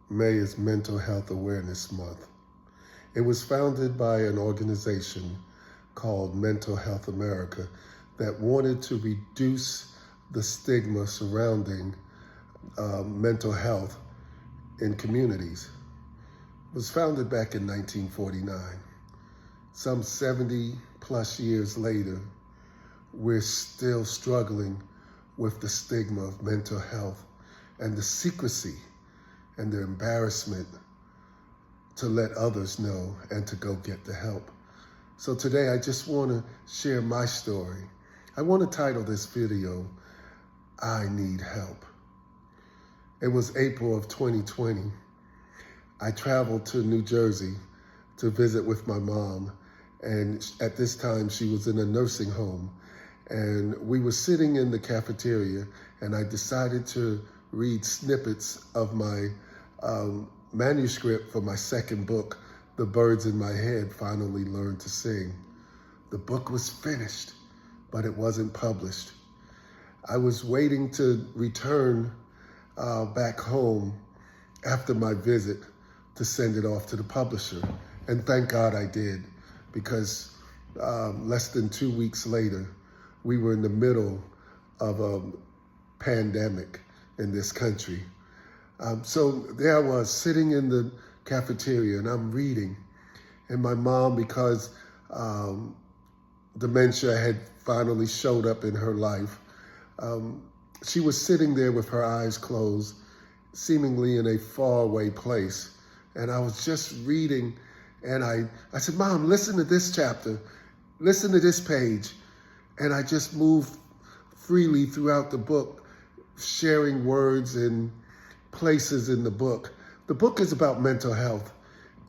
May is Mental Health Awareness Month. It was founded by an organization called Mental Health America that wanted to reduce the stigma surrounding mental health in communities. It was founded back in 1949. Some 70 plus years later, we're still struggling with the stigma of mental health and the secrecy and the embarrassment to let others know and to go get the help. So today I just want to share my story. I want to title this video, I Need Help. It was April of 2020. I traveled to New Jersey to visit with my mom, and at this time she was in a nursing home, and we were sitting in the cafeteria, and I decided to read snippets of my manuscript for my second book, The Birds in My Head Finally Learned to Sing. The book was finished, but it wasn't published. I was waiting to return back home after my visit to send it off to the publisher. And thank God I did, because less than 2 weeks later, we were in the middle of a pandemic in this country. So there I was sitting in the cafeteria and I'm reading. And my mom, because dementia had finally showed up in her life, she was sitting there with her eyes closed, seemingly in a faraway place. And I was just reading, and I said, Mom, listen to this chapter, listen to this page. And I just moved freely throughout the book, sharing words and places in the book. The book is about mental health,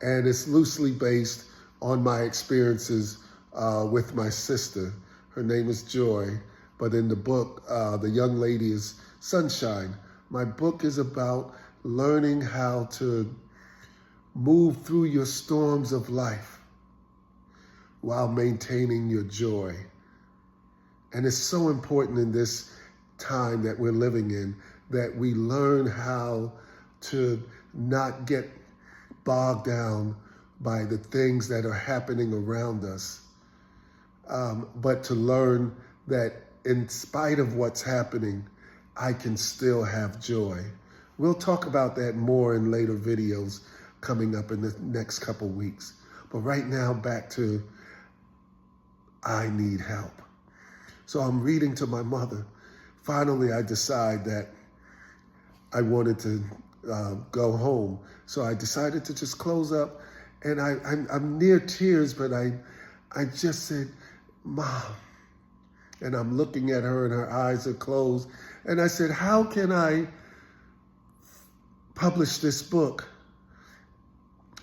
and it's loosely based on my experiences with my sister. Her name is Joy, but in the book, the young lady is Sunshine. My book is about learning how to move through your storms of life while maintaining your joy. And it's so important in this time that we're living in that we learn how to not get bogged down by the things that are happening around us, but to learn that in spite of what's happening, I can still have joy. We'll talk about that more in later videos coming up in the next couple weeks. But right now, back to I need help. So I'm reading to my mother. Finally, I decide that I wanted to go home. So I decided to just close up, and I'm near tears, but I just said, Mom. And I'm looking at her and her eyes are closed. And I said, how can I publish this book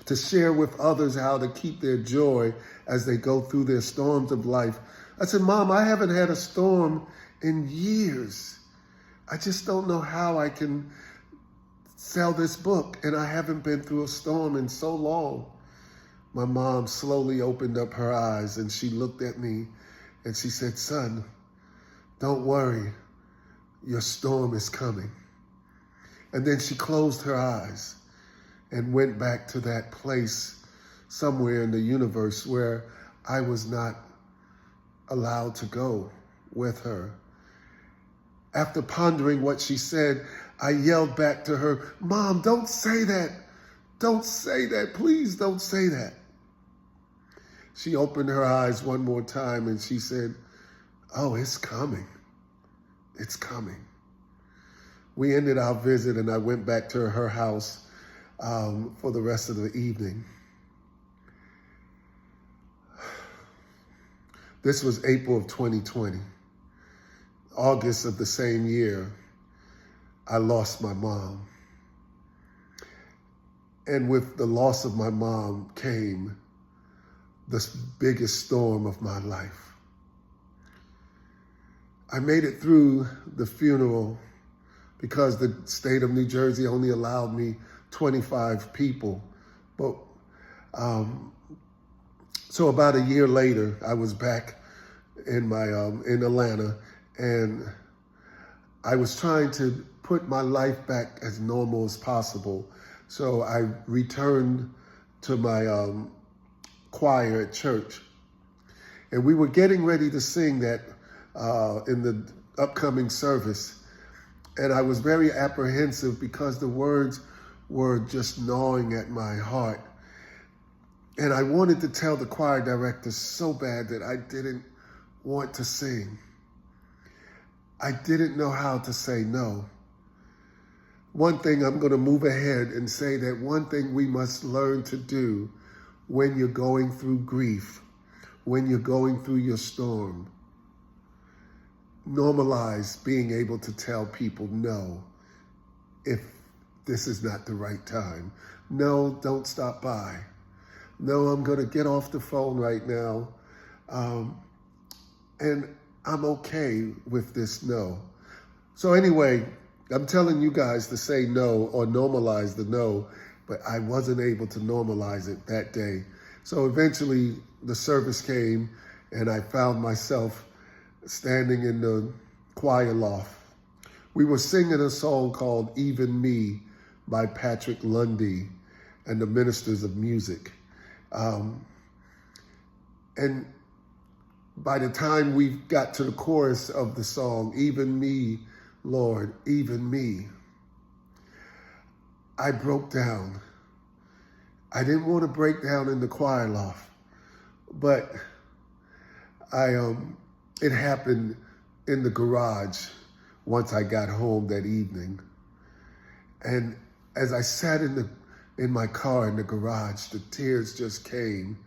to share with others how to keep their joy as they go through their storms of life? I said, Mom, I haven't had a storm in years. I just don't know how I can sell this book, and I haven't been through a storm in so long. My mom slowly opened up her eyes and she looked at me and she said, Son, don't worry, your storm is coming. And then she closed her eyes and went back to that place somewhere in the universe where I was not allowed to go with her. After pondering what she said, I yelled back to her, Mom, don't say that. Don't say that. Please don't say that. She opened her eyes one more time and she said, oh, it's coming. It's coming. We ended our visit and I went back to her house for the rest of the evening. This was April of 2020. August of the same year, I lost my mom. And with the loss of my mom came the biggest storm of my life. I made it through the funeral because the state of New Jersey only allowed me 25 people. But so about a year later, I was back in my in Atlanta, and I was trying to put my life back as normal as possible. So I returned to my choir at church. And we were getting ready to sing that in the upcoming service. And I was very apprehensive because the words were just gnawing at my heart. And I wanted to tell the choir director so bad that I didn't want to sing. I didn't know how to say no. One thing, I'm going to move ahead and say that one thing we must learn to do when you're going through grief, when you're going through your storm, normalize being able to tell people no if this is not the right time. No, don't stop by. No, I'm going to get off the phone right now. And I'm okay with this no. So anyway, I'm telling you guys to say no or normalize the no, but I wasn't able to normalize it that day. So eventually the service came and I found myself standing in the choir loft. We were singing a song called Even Me by Patrick Lundy and the Ministers of Music. And by the time we got to the chorus of the song, even me, Lord, even me, I broke down. I didn't want to break down in the choir loft, but it happened in the garage once I got home that evening. And as I sat in my car in the garage, the tears just came.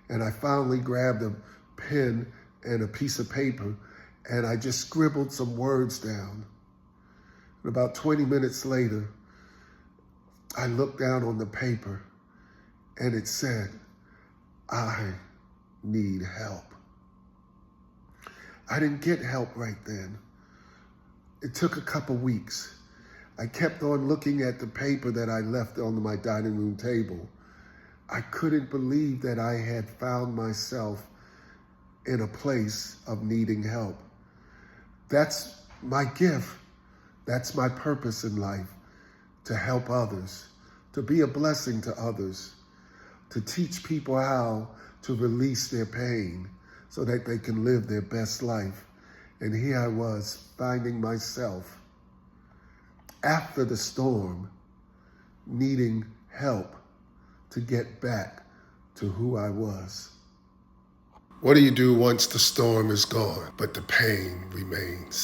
And I finally grabbed a pen and a piece of paper, and I just scribbled some words down. And about 20 minutes later, I looked down on the paper, and it said, I need help. I didn't get help right then. It took a couple weeks. I kept on looking at the paper that I left on my dining room table. I couldn't believe that I had found myself in a place of needing help. That's my gift. That's my purpose in life, to help others, to be a blessing to others, to teach people how to release their pain so that they can live their best life. And here I was finding myself after the storm, needing help to get back to who I was. What do you do once the storm is gone, but the pain remains?